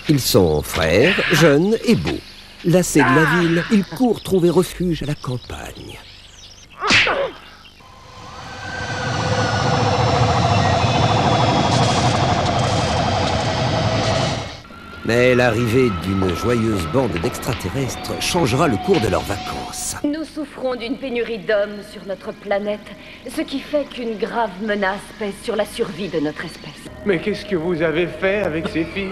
Ils sont frères, jeunes et beaux. Lassés de la ville, ils courent trouver refuge à la campagne. Mais l'arrivée d'une joyeuse bande d'extraterrestres changera le cours de leurs vacances. Nous souffrons d'une pénurie d'hommes sur notre planète, ce qui fait qu'une grave menace pèse sur la survie de notre espèce. Mais qu'est-ce que vous avez fait avec ces filles?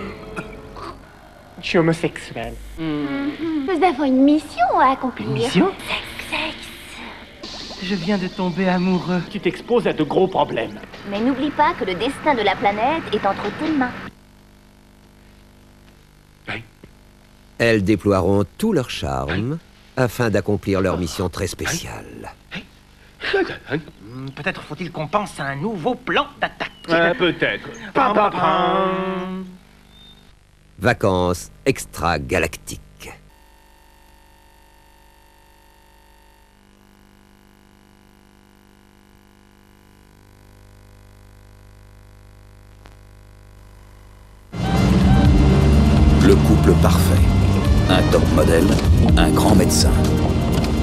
Je suis homosexuel. Nous avons une mission à accomplir. Une mission? Sexe. Je viens de tomber amoureux. Tu t'exposes à de gros problèmes. Mais n'oublie pas que le destin de la planète est entre tes mains. Elles déploieront tout leur charme afin d'accomplir leur mission très spéciale. Peut-être faut-il qu'on pense à un nouveau plan d'attaque. Peut-être. Vacances extra-galactiques. Le couple parfait. Un top modèle, un grand médecin.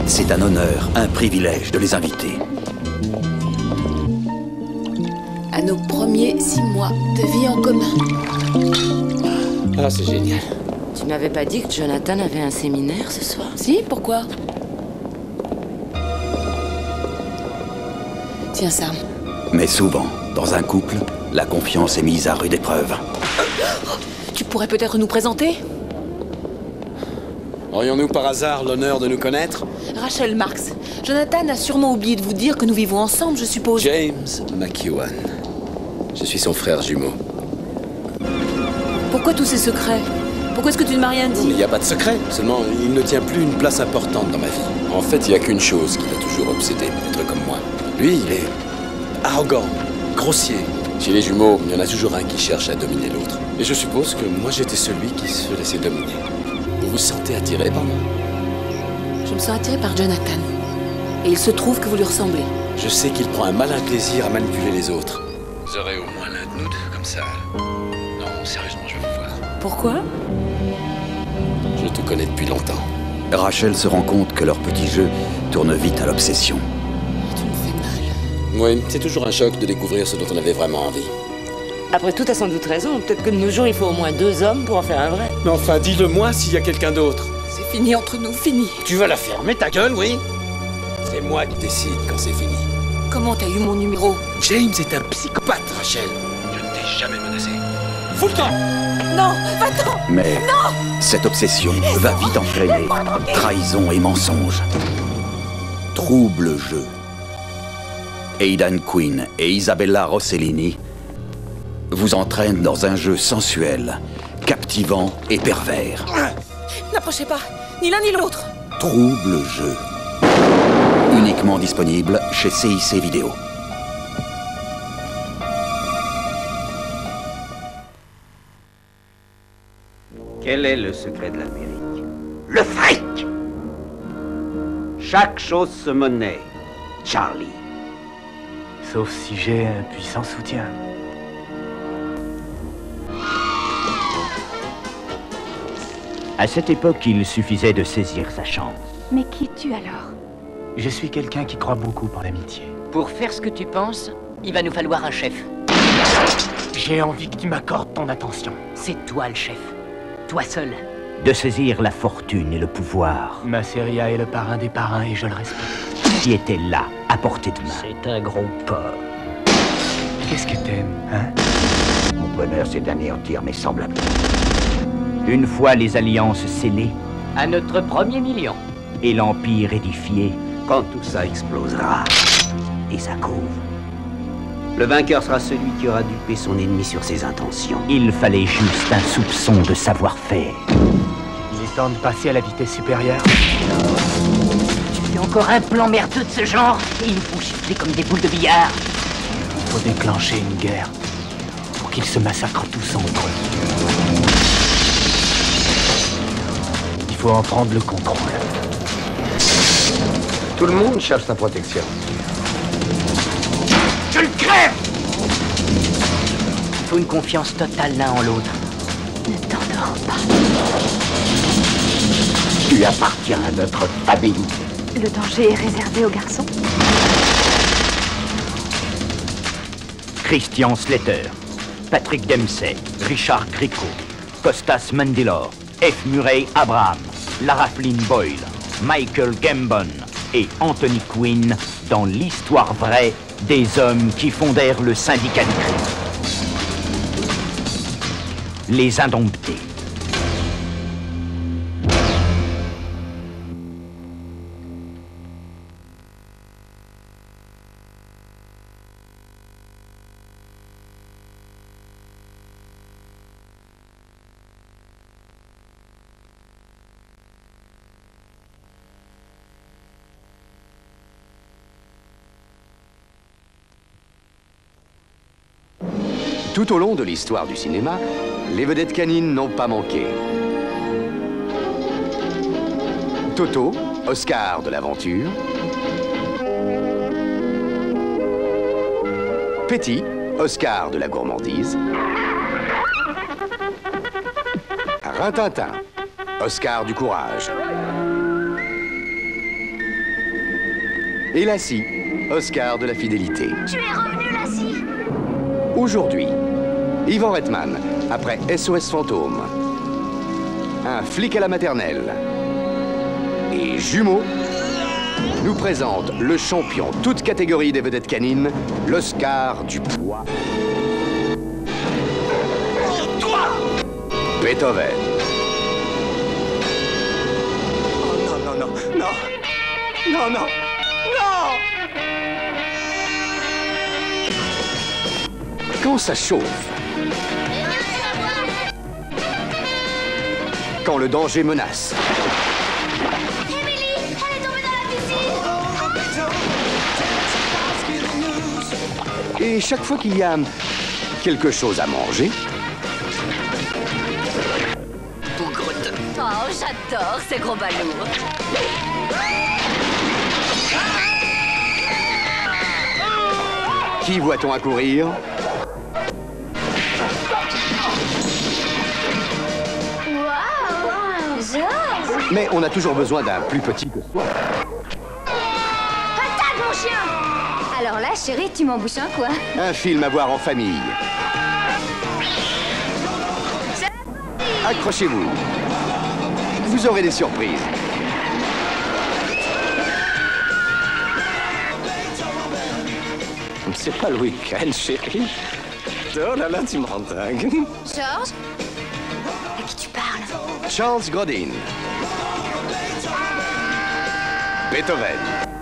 C'est un honneur, un privilège de les inviter. À nos premiers 6 mois de vie en commun. Ah, c'est génial. Tu m'avais pas dit que Jonathan avait un séminaire ce soir? Si, pourquoi? Tiens, Sam. Mais souvent, dans un couple, la confiance est mise à rude épreuve. Tu pourrais peut-être nous présenter? Aurions-nous par hasard l'honneur de nous connaître? Rachel Marks. Jonathan a sûrement oublié de vous dire que nous vivons ensemble, je suppose. James McEwan. Je suis son frère jumeau. Pourquoi tous ces secrets? Pourquoi est-ce que tu ne m'as rien dit? Il n'y a pas de secret, seulement il ne tient plus une place importante dans ma vie. En fait, il n'y a qu'une chose qui l'a toujours obsédé, être comme moi. Lui, il est arrogant, grossier. Chez les jumeaux, il y en a toujours un qui cherche à dominer l'autre. Et je suppose que moi, j'étais celui qui se laissait dominer. Vous vous sentez attiré par moi? Je me sens attirée par Jonathan. Et il se trouve que vous lui ressemblez. Je sais qu'il prend un malin plaisir à manipuler les autres. Vous aurez au moins l'un de nous deux comme ça. Non, sérieusement, je veux vous voir. Pourquoi? Je te connais depuis longtemps. Rachel se rend compte que leur petit jeu tourne vite à l'obsession. Tu me fais mal. Oui, c'est toujours un choc de découvrir ce dont on avait vraiment envie. Après tout, t'as sans doute raison. Peut-être que de nos jours, il faut au moins 2 hommes pour en faire un vrai. Mais enfin, dis-le-moi s'il y a quelqu'un d'autre. C'est fini entre nous, fini. Tu vas la fermer, ta gueule, oui? C'est moi qui décide quand c'est fini. Comment t'as eu mon numéro? James est un psychopathe, Rachel. Je ne t'ai jamais menacé. Fous le camp! Non, va-t'en! Mais cette obsession va vite entraîner trahison et mensonge. Trouble jeu. Aidan Quinn et Isabella Rossellini vous entraînent dans un jeu sensuel, captivant et pervers. N'approchez pas, ni l'un ni l'autre. Trouble jeu. Uniquement disponible chez CIC Vidéo. Quel est le secret de l'Amérique? Le fric! Chaque chose se monnaie, Charlie. Sauf si j'ai un puissant soutien. À cette époque, il suffisait de saisir sa chance. Mais qui es-tu alors? Je suis quelqu'un qui croit beaucoup en l'amitié. Pour faire ce que tu penses, il va nous falloir un chef. J'ai envie que tu m'accordes ton attention. C'est toi le chef. Toi seul. De saisir la fortune et le pouvoir. Masseria est le parrain des parrains et je le respecte. Qui était là, à portée de main. C'est un gros porc. Qu'est-ce que t'aimes, hein? Mon bonheur, c'est d'anéantir mes semblables. Une fois les alliances scellées... À notre premier million. Et l'Empire édifié... Quand tout ça explosera, et ça couvre, le vainqueur sera celui qui aura dupé son ennemi sur ses intentions. Il fallait juste un soupçon de savoir-faire. Il est temps de passer à la vitesse supérieure. Tu fais encore un plan merdeux de ce genre et ils nous font gifler comme des boules de billard. Il faut déclencher une guerre pour qu'ils se massacrent tous entre eux. Il faut en prendre le contrôle. Tout le monde cherche sa protection. Je le crève! Il faut une confiance totale l'un en l'autre. Ne t'endors pas. Tu appartiens à notre famille. Le danger est réservé aux garçons. Christian Slater, Patrick Dempsey, Richard Grieco, Costas Mandylor, F. Murray Abraham, Lara Flynn Boyle, Michael Gambon et Anthony Quinn dans l'histoire vraie des hommes qui fondèrent le syndicat du crime. Les Indomptés. Tout au long de l'histoire du cinéma, les vedettes canines n'ont pas manqué. Toto, Oscar de l'aventure. Petit, Oscar de la gourmandise. Rintintin, Oscar du courage. Et Lassie, Oscar de la fidélité. Tu es revenu, Lassie. Aujourd'hui, Ivan Reitman, après SOS Fantôme, un flic à la maternelle et Jumeaux, nous présente le champion toute catégorie des vedettes canines, l'Oscar du poids. Beethoven. Oh non, non, non, non, non, non, non! Quand ça chauffe, quand le danger menace, Emily, elle est tombée dans la piscine. et chaque fois qu'il y a quelque chose à manger, Bougre-te. Oh, j'adore ces gros balourds. qui voit-on accourir? Waouh, Georges. Mais on a toujours besoin d'un plus petit que soi. Attaque, mon chien. Alors là, chérie, tu m'embouches un quoi? Un film à voir en famille. Accrochez-vous. Vous aurez des surprises. C'est pas le week-end, chérie. Oh là là, tu me rends dingue. Georges, à qui tu parles? Charles Grodin. Beethoven.